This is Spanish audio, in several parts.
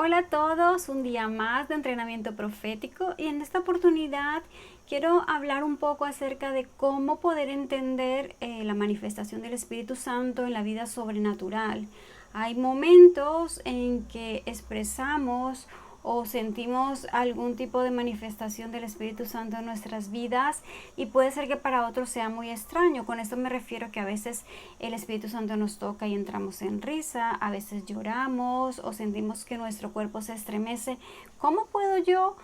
Hola a todos, un día más de entrenamiento profético y en esta oportunidad quiero hablar un poco acerca de cómo poder entender la manifestación del Espíritu Santo en la vida sobrenatural. Hay momentos en que expresamos o sentimos algún tipo de manifestación del Espíritu Santo en nuestras vidas y puede ser que para otros sea muy extraño. Con esto me refiero que a veces el Espíritu Santo nos toca y entramos en risa, a veces lloramos o sentimos que nuestro cuerpo se estremece. ¿Cómo puedo yo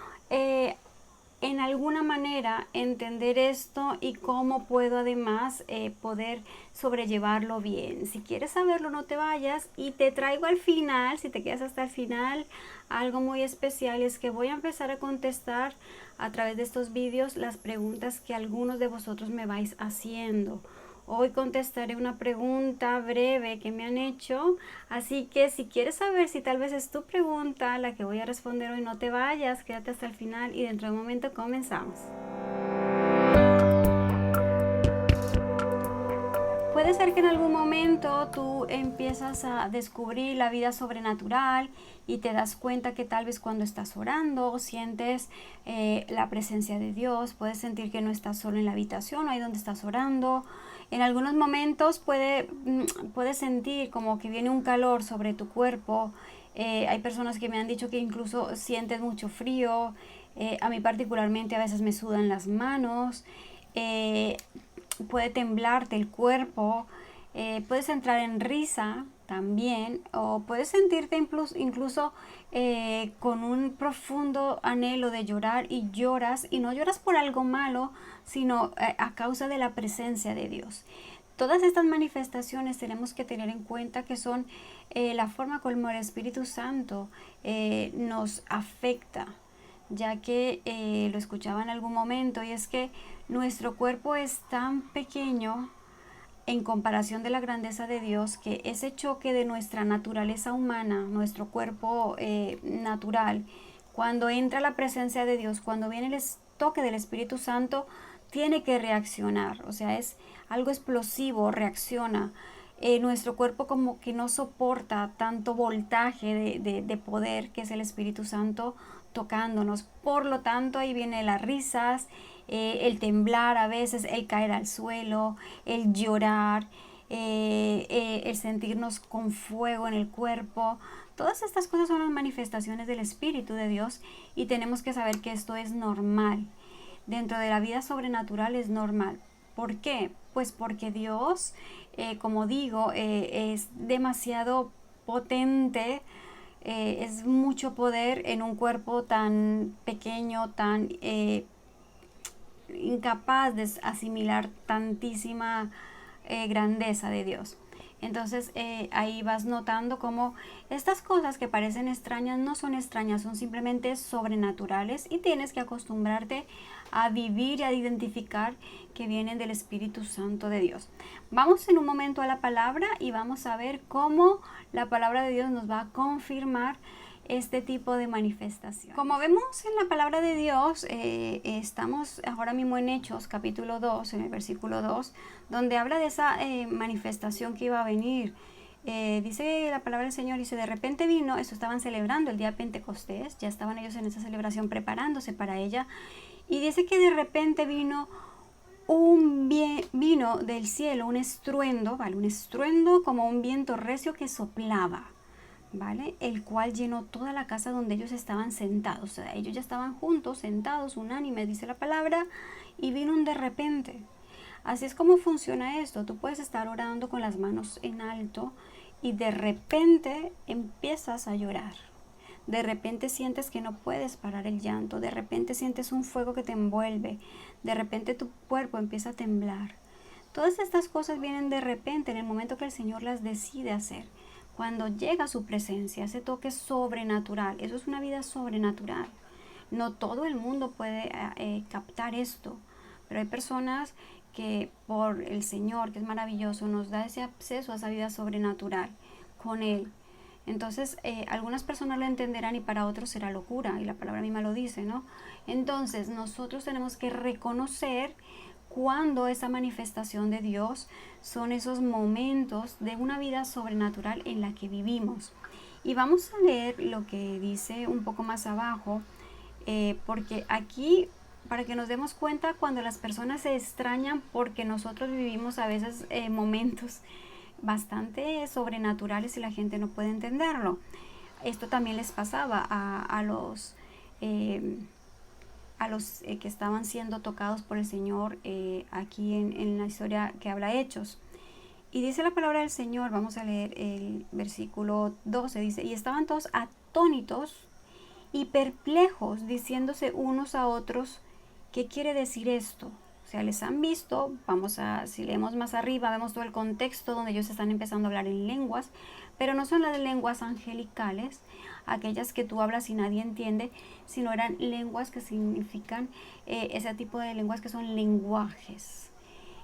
en alguna manera entender esto y cómo puedo además poder sobrellevarlo bien? Si quieres saberlo, no te vayas, y te traigo al final, si te quedas hasta el final, algo muy especial, y es que voy a empezar a contestar a través de estos vídeos las preguntas que algunos de vosotros me vais haciendo. Hoy contestaré una pregunta breve que me han hecho, así que si quieres saber si tal vez es tu pregunta la que voy a responder hoy, no te vayas, quédate hasta el final y dentro de un momento comenzamos. Puede ser que en algún momento tú empiezas a descubrir la vida sobrenatural y te das cuenta que tal vez cuando estás orando sientes la presencia de Dios, puedes sentir que no estás solo en la habitación o ahí donde estás orando. En algunos momentos puedes sentir como que viene un calor sobre tu cuerpo. Hay personas que me han dicho que incluso sientes mucho frío. A mí particularmente a veces me sudan las manos. Puede temblarte el cuerpo, puedes entrar en risa también, o puedes sentirte incluso con un profundo anhelo de llorar, y lloras, y no lloras por algo malo, sino a causa de la presencia de Dios. Todas estas manifestaciones tenemos que tener en cuenta que son la forma como el Espíritu Santo nos afecta, ya que lo escuchaba en algún momento, y es que nuestro cuerpo es tan pequeño en comparación de la grandeza de Dios, que ese choque de nuestra naturaleza humana, nuestro cuerpo natural, cuando entra la presencia de Dios, cuando viene el toque del Espíritu Santo, tiene que reaccionar. O sea, es algo explosivo, reacciona. Nuestro cuerpo como que no soporta tanto voltaje de poder que es el Espíritu Santo tocándonos. Por lo tanto, ahí vienen las risas, el temblar a veces, el caer al suelo, el llorar, el sentirnos con fuego en el cuerpo. Todas estas cosas son las manifestaciones del Espíritu de Dios, y tenemos que saber que esto es normal. Dentro de la vida sobrenatural es normal. ¿Por qué? Pues porque Dios, como digo, es demasiado potente, es mucho poder en un cuerpo tan pequeño, tan incapaz de asimilar tantísima grandeza de Dios. Entonces ahí vas notando cómo estas cosas que parecen extrañas no son extrañas, son simplemente sobrenaturales, y tienes que acostumbrarte a vivir y a identificar que vienen del Espíritu Santo de Dios. Vamos en un momento a la palabra y vamos a ver cómo la palabra de Dios nos va a confirmar este tipo de manifestación. Como vemos en la palabra de Dios, estamos ahora mismo en Hechos capítulo 2, en el versículo 2, donde habla de esa manifestación que iba a venir. Dice la palabra del Señor, dice: de repente vino, esto estaban celebrando el día Pentecostés, ya estaban ellos en esa celebración preparándose para ella, y dice que de repente vino vino del cielo un estruendo, ¿vale? Un estruendo como un viento recio que soplaba, ¿vale? El cual llenó toda la casa donde ellos estaban sentados. O sea, ellos ya estaban juntos, sentados, unánimes, dice la palabra, y vino un de repente. Así es como funciona esto. Tú puedes estar orando con las manos en alto y de repente empiezas a llorar. De repente sientes que no puedes parar el llanto. De repente sientes un fuego que te envuelve. De repente tu cuerpo empieza a temblar. Todas estas cosas vienen de repente en el momento que el Señor las decide hacer. Cuando llega a su presencia, ese toque sobrenatural, eso es una vida sobrenatural. No todo el mundo puede captar esto, pero hay personas que por el Señor, que es maravilloso, nos da ese acceso a esa vida sobrenatural con Él. Entonces, algunas personas lo entenderán y para otros será locura, y la palabra misma lo dice, ¿no? Entonces, nosotros tenemos que reconocer cuando esa manifestación de Dios son esos momentos de una vida sobrenatural en la que vivimos. Y vamos a leer lo que dice un poco más abajo, porque aquí, para que nos demos cuenta cuando las personas se extrañan, porque nosotros vivimos a veces momentos bastante sobrenaturales y la gente no puede entenderlo. Esto también les pasaba a los que estaban siendo tocados por el Señor aquí en la historia que habla Hechos. Y dice la palabra del Señor, vamos a leer el versículo 12, dice, y estaban todos atónitos y perplejos, diciéndose unos a otros, ¿qué quiere decir esto? O sea, les han visto, si leemos más arriba, vemos todo el contexto donde ellos están empezando a hablar en lenguas, pero no son las lenguas angelicales, aquellas que tú hablas y nadie entiende, sino eran lenguas que significan ese tipo de lenguas que son lenguajes.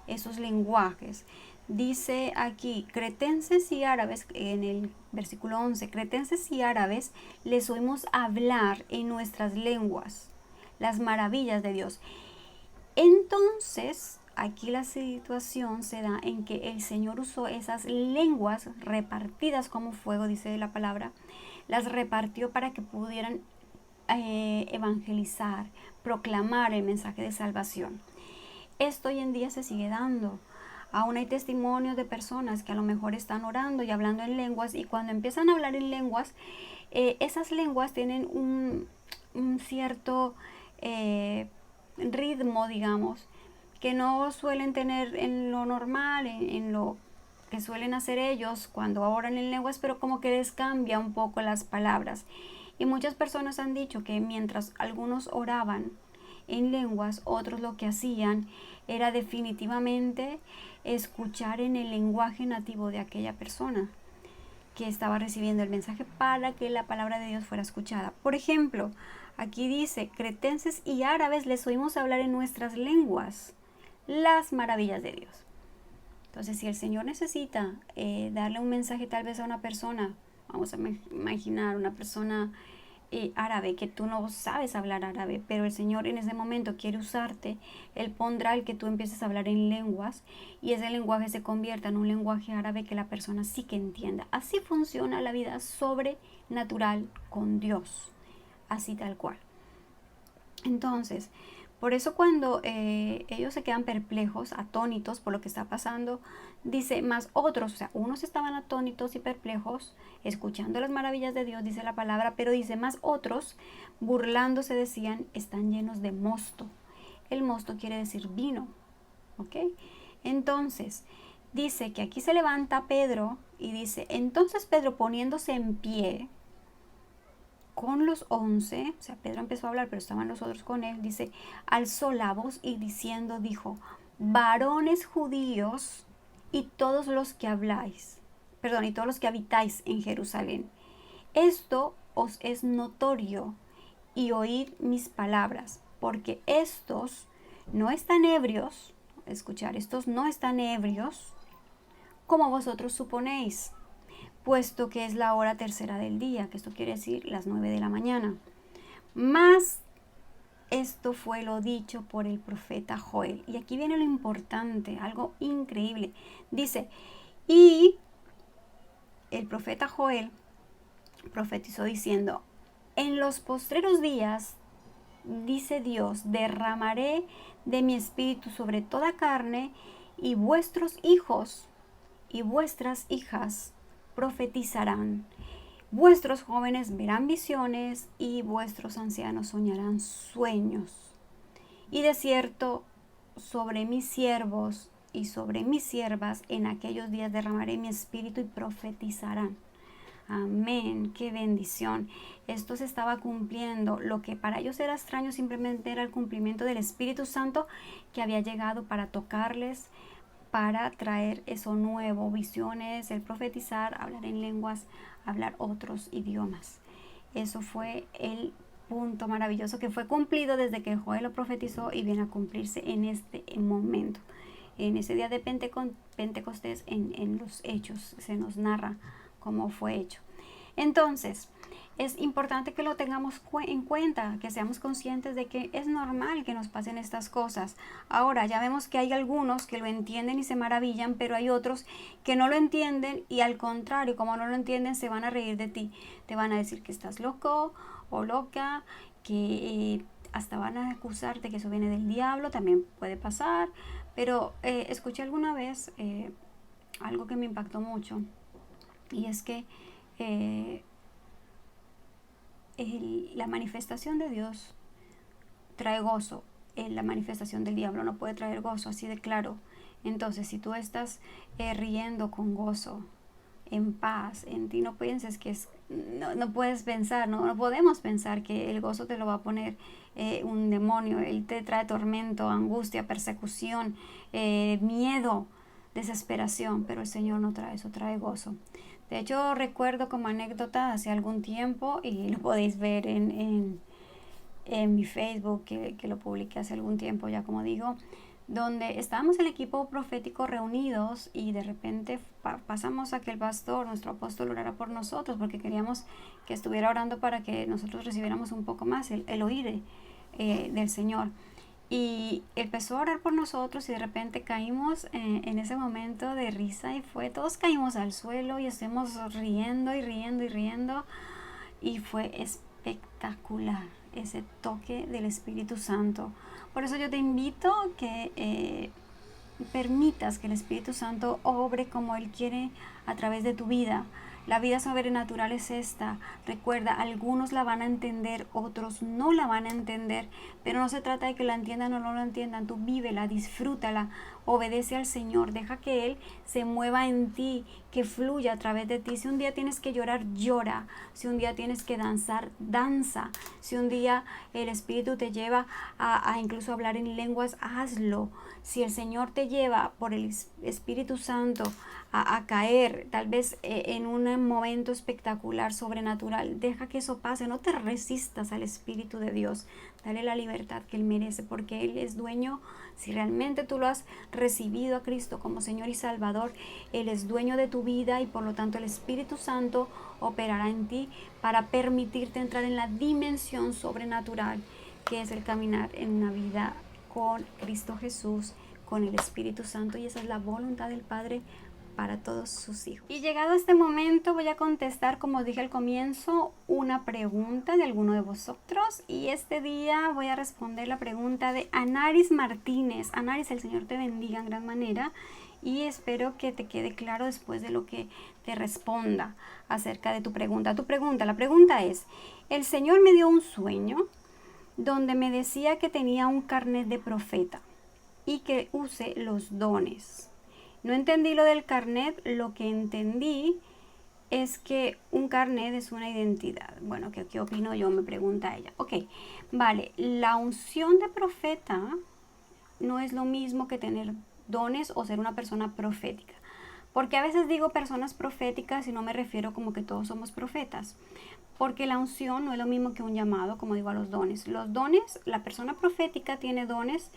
Esos lenguajes. Dice aquí, cretenses y árabes, en el versículo 11, cretenses y árabes les oímos hablar en nuestras lenguas las maravillas de Dios. Entonces, aquí la situación se da en que el Señor usó esas lenguas repartidas como fuego, dice la palabra, las repartió para que pudieran evangelizar, proclamar el mensaje de salvación. Esto hoy en día se sigue dando. Aún hay testimonios de personas que a lo mejor están orando y hablando en lenguas, y cuando empiezan a hablar en lenguas, esas lenguas tienen un cierto ritmo, digamos, que no suelen tener en lo normal, en lo que suelen hacer ellos cuando oran en lenguas, pero como que les cambia un poco las palabras. Y muchas personas han dicho que mientras algunos oraban en lenguas, otros lo que hacían era definitivamente escuchar en el lenguaje nativo de aquella persona que estaba recibiendo el mensaje para que la palabra de Dios fuera escuchada. Por ejemplo, aquí dice, cretenses y árabes les oímos hablar en nuestras lenguas las maravillas de Dios. Entonces, si el Señor necesita darle un mensaje tal vez a una persona, vamos a imaginar una persona árabe, que tú no sabes hablar árabe, pero el Señor en ese momento quiere usarte, Él pondrá el que tú empieces a hablar en lenguas y ese lenguaje se convierta en un lenguaje árabe que la persona sí que entienda. Así funciona la vida sobrenatural con Dios, así tal cual. Entonces, por eso cuando ellos se quedan perplejos, atónitos por lo que está pasando, dice, más otros, o sea, unos estaban atónitos y perplejos, escuchando las maravillas de Dios, dice la palabra, pero dice, más otros, burlándose, decían, están llenos de mosto. El mosto quiere decir vino, ¿ok? Entonces, dice que aquí se levanta Pedro y dice, entonces Pedro poniéndose en pie, con los 11, o sea, Pedro empezó a hablar, pero estaban los otros con él, dice, alzó la voz y diciendo, dijo, varones judíos y todos los que habláis, perdón, y todos los que habitáis en Jerusalén, esto os es notorio y oíd mis palabras, porque estos no están ebrios, escuchar, estos no están ebrios, como vosotros suponéis, puesto que es la hora tercera del día, que esto quiere decir las 9 de la mañana. Mas esto fue lo dicho por el profeta Joel. Y aquí viene lo importante, algo increíble. Dice, y el profeta Joel profetizó diciendo, en los postreros días, dice Dios, derramaré de mi espíritu sobre toda carne, y vuestros hijos y vuestras hijas profetizarán. Vuestros jóvenes verán visiones y vuestros ancianos soñarán sueños. Y de cierto, sobre mis siervos y sobre mis siervas en aquellos días derramaré mi espíritu y profetizarán. Amén, qué bendición. Esto se estaba cumpliendo. Lo que para ellos era extraño simplemente era el cumplimiento del Espíritu Santo que había llegado para tocarles, para traer eso nuevo, visiones, el profetizar, hablar en lenguas, hablar otros idiomas. Eso fue el punto maravilloso que fue cumplido desde que Joel lo profetizó y viene a cumplirse en este momento. En ese día de Pentecostés, en los Hechos, se nos narra cómo fue hecho. Entonces, es importante que lo tengamos en cuenta, que seamos conscientes de que es normal que nos pasen estas cosas. Ahora, ya vemos que hay algunos que lo entienden y se maravillan, pero hay otros que no lo entienden y al contrario, como no lo entienden, se van a reír de ti. Te van a decir que estás loco o loca, que hasta van a acusarte que eso viene del diablo, también puede pasar. Pero escuché alguna vez algo que me impactó mucho y es que la manifestación de Dios trae gozo, la manifestación del diablo no puede traer gozo, así de claro. Entonces, si tú estás riendo con gozo, en paz, en ti, no pienses que no puedes pensar, no podemos pensar que el gozo te lo va a poner un demonio. Él te trae tormento, angustia, persecución, miedo, desesperación, pero el Señor no trae eso, trae gozo. De hecho, recuerdo como anécdota hace algún tiempo, y lo podéis ver en mi Facebook, que lo publiqué hace algún tiempo ya, como digo, donde estábamos el equipo profético reunidos y de repente pasamos a que el pastor, nuestro apóstol, orara por nosotros porque queríamos que estuviera orando para que nosotros recibiéramos un poco más el oír del Señor. Y empezó a orar por nosotros y de repente caímos en ese momento de risa y todos caímos al suelo y estuvimos riendo y riendo y riendo y fue espectacular ese toque del Espíritu Santo. Por eso yo te invito que permitas que el Espíritu Santo obre como Él quiere a través de tu vida. La vida sobrenatural es esta. Recuerda, algunos la van a entender, otros no la van a entender, pero no se trata de que la entiendan o no la entiendan. Tú vívela, disfrútala, obedece al Señor, deja que Él se mueva en ti, que fluya a través de ti. Si un día tienes que llorar, llora. Si un día tienes que danzar, danza. Si un día el Espíritu te lleva a incluso hablar en lenguas, hazlo. Si el Señor te lleva por el Espíritu Santo a caer tal vez en un momento espectacular, sobrenatural, deja que eso pase, no te resistas al Espíritu de Dios, dale la libertad que Él merece, porque Él es dueño. Si realmente tú lo has recibido a Cristo como Señor y Salvador, Él es dueño de tu vida y por lo tanto el Espíritu Santo operará en ti para permitirte entrar en la dimensión sobrenatural que es el caminar en una vida con Cristo Jesús, con el Espíritu Santo, y esa es la voluntad del Padre para todos sus hijos. Y llegado a este momento voy a contestar, como dije al comienzo, una pregunta de alguno de vosotros, y este día voy a responder la pregunta de Anaris Martínez. Anaris, el Señor te bendiga en gran manera y espero que te quede claro después de lo que te responda acerca de tu pregunta. La pregunta es: el Señor me dio un sueño donde me decía que tenía un carnet de profeta y que use los dones. No entendí lo del carnet, lo que entendí es que un carnet es una identidad. Bueno, ¿qué opino yo? Me pregunta ella. Ok, vale, la unción de profeta no es lo mismo que tener dones o ser una persona profética. Porque a veces digo personas proféticas y no me refiero como que todos somos profetas. Porque la unción no es lo mismo que un llamado, como digo, a los dones. Los dones, la persona profética tiene dones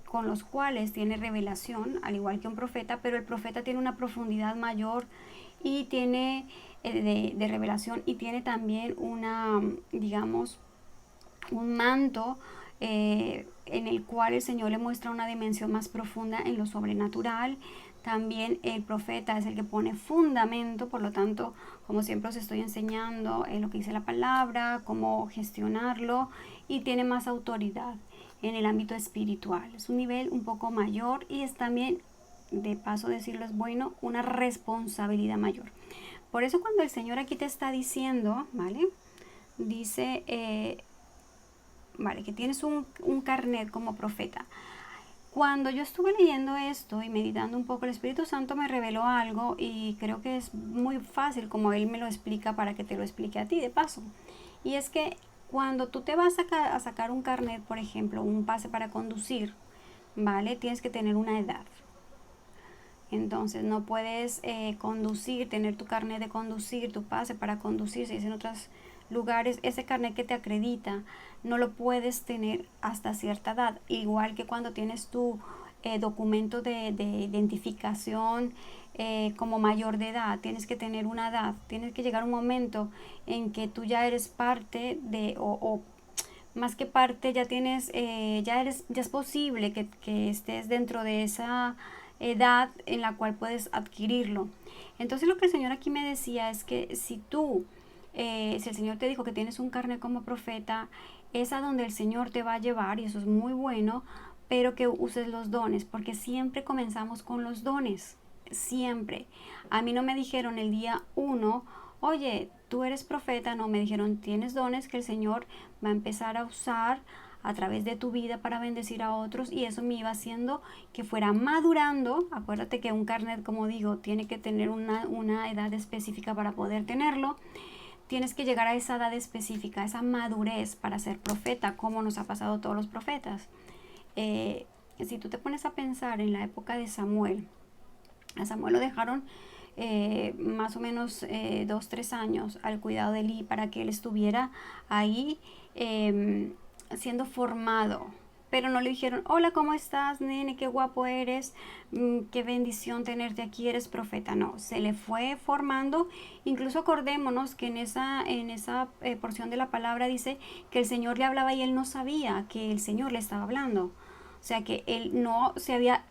con los cuales tiene revelación, al igual que un profeta, pero el profeta tiene una profundidad mayor y tiene de revelación, y tiene también una, digamos, un manto en el cual el Señor le muestra una dimensión más profunda en lo sobrenatural. También el profeta es el que pone fundamento, por lo tanto, como siempre os estoy enseñando lo que dice la palabra, cómo gestionarlo, y tiene más autoridad en el ámbito espiritual. Es un nivel un poco mayor y es también, de paso decirlo es bueno, una responsabilidad mayor. Por eso cuando el Señor aquí te está diciendo, ¿vale? Dice, vale, que tienes un carnet como profeta. Cuando yo estuve leyendo esto y meditando un poco, el Espíritu Santo me reveló algo y creo que es muy fácil como Él me lo explica para que te lo explique a ti de paso. Y es que cuando tú te vas a sacar un carnet, por ejemplo, un pase para conducir, ¿vale? Tienes que tener una edad. Entonces no puedes conducir, tener tu carnet de conducir, tu pase para conducir, si es en otros lugares, ese carnet que te acredita, no lo puedes tener hasta cierta edad. Igual que cuando tienes tu documento de identificación como mayor de edad, tienes que tener una edad, tienes que llegar un momento en que tú ya eres parte de, o más que parte, ya tienes, ya es posible que estés dentro de esa edad en la cual puedes adquirirlo. Entonces lo que el Señor aquí me decía es que si tú, si el Señor te dijo que tienes un carnet como profeta, es a donde el Señor te va a llevar, y eso es muy bueno, pero que uses los dones, porque siempre comenzamos con los dones, siempre. A mí no me dijeron el día uno, oye, tú eres profeta, no, me dijeron, tienes dones que el Señor va a empezar a usar a través de tu vida para bendecir a otros, y eso me iba haciendo que fuera madurando. Acuérdate que un carnet, como digo, tiene que tener una edad específica para poder tenerlo. Tienes que llegar a esa edad específica, a esa madurez para ser profeta, como nos ha pasado a todos los profetas. Si tú te pones a pensar en la época de Samuel, a Samuel lo dejaron más o menos 2-3 años al cuidado de Eli para que él estuviera ahí siendo formado. Pero no le dijeron, hola, ¿cómo estás, nene? Qué guapo eres, qué bendición tenerte aquí, eres profeta. No, se le fue formando. Incluso acordémonos que en esa porción de la palabra dice que el Señor le hablaba y él no sabía que el Señor le estaba hablando. O sea que él no se había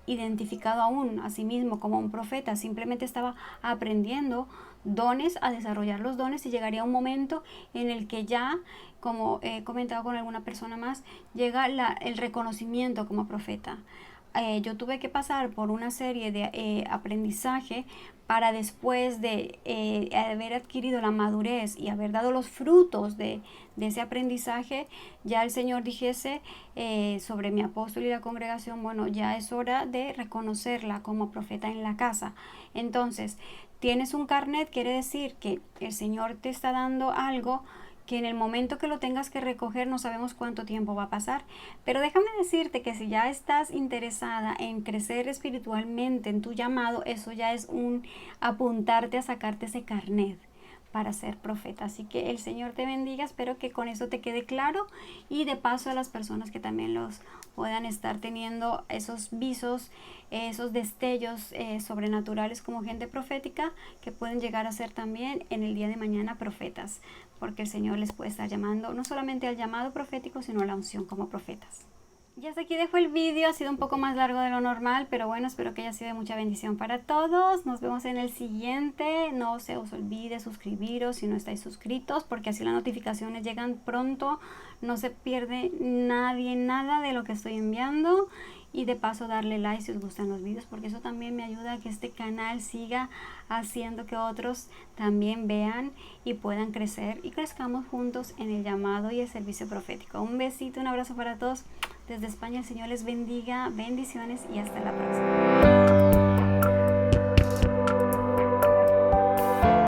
identificado aún a sí mismo como un profeta, simplemente estaba aprendiendo dones, a desarrollar los dones, y llegaría un momento en el que ya, como he comentado con alguna persona más, llega el reconocimiento como profeta. Yo tuve que pasar por una serie de aprendizaje para, después de haber adquirido la madurez y haber dado los frutos de ese aprendizaje, ya el Señor dijese sobre mi apóstol y la congregación, bueno, ya es hora de reconocerla como profeta en la casa. Entonces, tienes un carnet, quiere decir que el Señor te está dando algo que en el momento que lo tengas que recoger no sabemos cuánto tiempo va a pasar. Pero déjame decirte que si ya estás interesada en crecer espiritualmente en tu llamado, eso ya es un apuntarte a sacarte ese carnet para ser profeta. Así que el Señor te bendiga, espero que con eso te quede claro, y de paso a las personas que también los puedan estar teniendo esos visos, esos destellos sobrenaturales como gente profética, que pueden llegar a ser también en el día de mañana profetas, porque el Señor les puede estar llamando no solamente al llamado profético, sino a la unción como profetas. Y hasta aquí dejo el vídeo, ha sido un poco más largo de lo normal, pero bueno, espero que haya sido de mucha bendición para todos. Nos vemos en el siguiente. No se os olvide suscribiros si no estáis suscritos, porque así las notificaciones llegan pronto. No se pierde nadie nada de lo que estoy enviando. Y de paso darle like si os gustan los vídeos, porque eso también me ayuda a que este canal siga haciendo que otros también vean y puedan crecer, y crezcamos juntos en el llamado y el servicio profético. Un besito, un abrazo para todos desde España. El Señor les bendiga, bendiciones, y hasta la próxima.